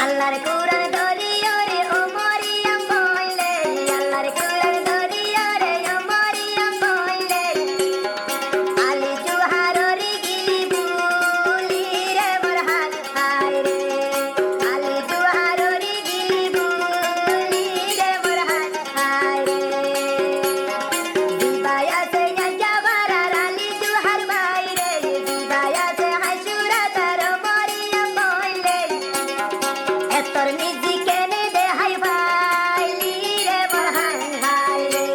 আল্লাহর কুরআন ধরিও রে ও মরিয়ম বইলে আল্লাহর কুরআন ধরিও রে ও মরিয়ম বইলে আলী জুহাররি গিলি বুলি রে মরহান হায় রে আলী জুহাররি গিলি বুলি রে মরহান হায় রে দিবায়া সে জাবারার আলী জুহার বাইরে দিবায়া সে হাসুরা তার মরিয়ম বইলে এতর নিজি কেনে দে হাই ভাইলি রে মরহান হায় রে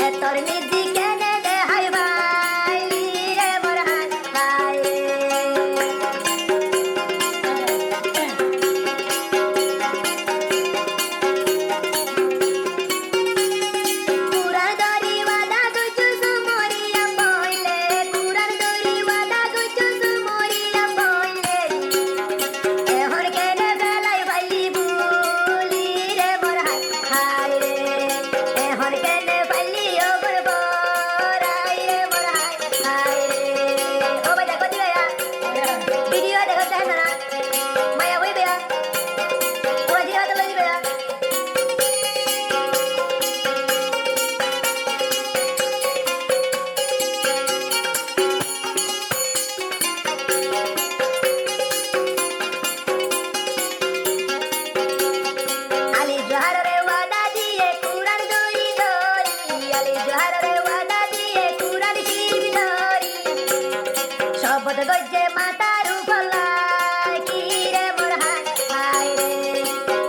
এতর নিজি কেনে দে হাই ভাইলি রে মরহান হায় রে কুরআন ধরি ওয়াদা গুজু সুমরিয়ম বইলে কুরআন ধরি ওয়াদা গুজু সুমরিয়ম বইলে এহর কেনে বেলাই ভাইলি বুলি রে মরহান হায় রে এহর কেনে ভাইলি ও বরাই রে মরহান হায় রে ও ভাই দেখো দিয়া ভিডিও দেখো চাই না মায়া হই বেয়া পুরা জিরা তো লই বেয়া আলী জোহারে ওয়াদা দিয়ে কুরআন ধরি ধরি আলী জোহারে ওয়াদা দিয়ে কুরআন শিব ধরি শপথ গজ্জে মাতার উপলাই কি রে মরহান হায় রে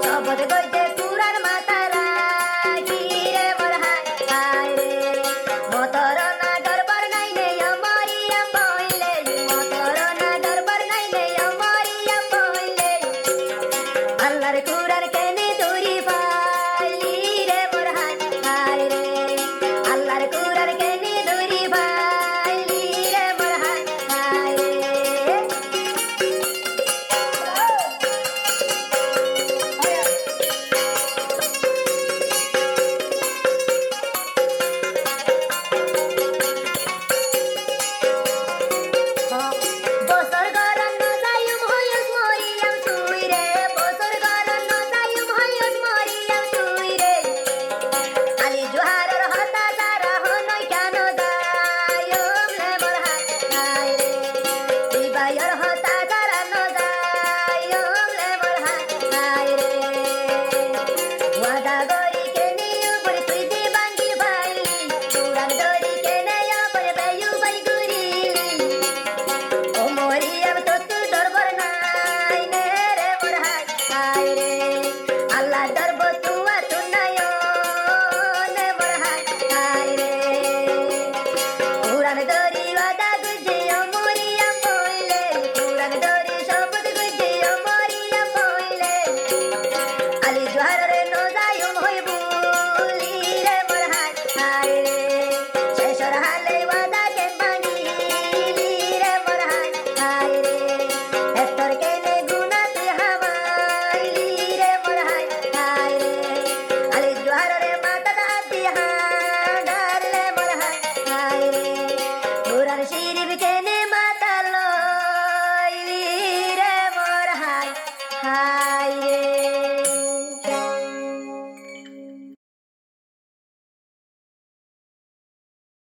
শপথ গজ্জে কুরআন মাতারা কি রে মরহান হায় রে মতর না দরবার নাই নে মরিয়ম বইলে মতর না দরবার নাই নে মরিয়ম বইলে আল্লাহর কুরআন কেনে ধরি ভাইলি রে মরহান হায় রে আল্লাহর কুরআন কেনে ধরি ভাইলি রে মরহান হায় রে বছর গরন্ন যায়ুম হয়স মরিয়ম তুই রে বছর গরন্ন যায়ুম হয়স মরিয়ম তুই রে আলী জোহারের হতা যারা হনই কেন যায়ুম লে মরহান হায় রে দিবায়র হতা যারা ন যায়ুম লে মরহান হায় রে ওয়াদা গরি কেনে উপর তুই দি বাঙ্গি ভাইলি কুরআন ধরি কেনে উপর বেয়ু বাই গুরিলি ও মরিয়ম তো তুই দরবার নাই নে রে মরহান হায় রে আল্লাহ দরব তুয়া তুনায়ো নে মরহান হায় রে কুরআন ধরি ওয়াদা গুজে ও মরিয়ম বইলে কুরআন ধরি শপথ গুজে ও মরিয়ম বইলে আলী জোহারে ন যায়ুম হই বুলি রে মরহান হায় রে শেষর হালে ওয়াদা কে ভাঙিলি রে মরহান হায় রে এতর কেনে গুনাহ তুই হামাইলি রে মরহান হায় রে আলী জোহারে মাতা দাদি হাডার রে মরহান হায় রে কুরআন শরীফ কেনে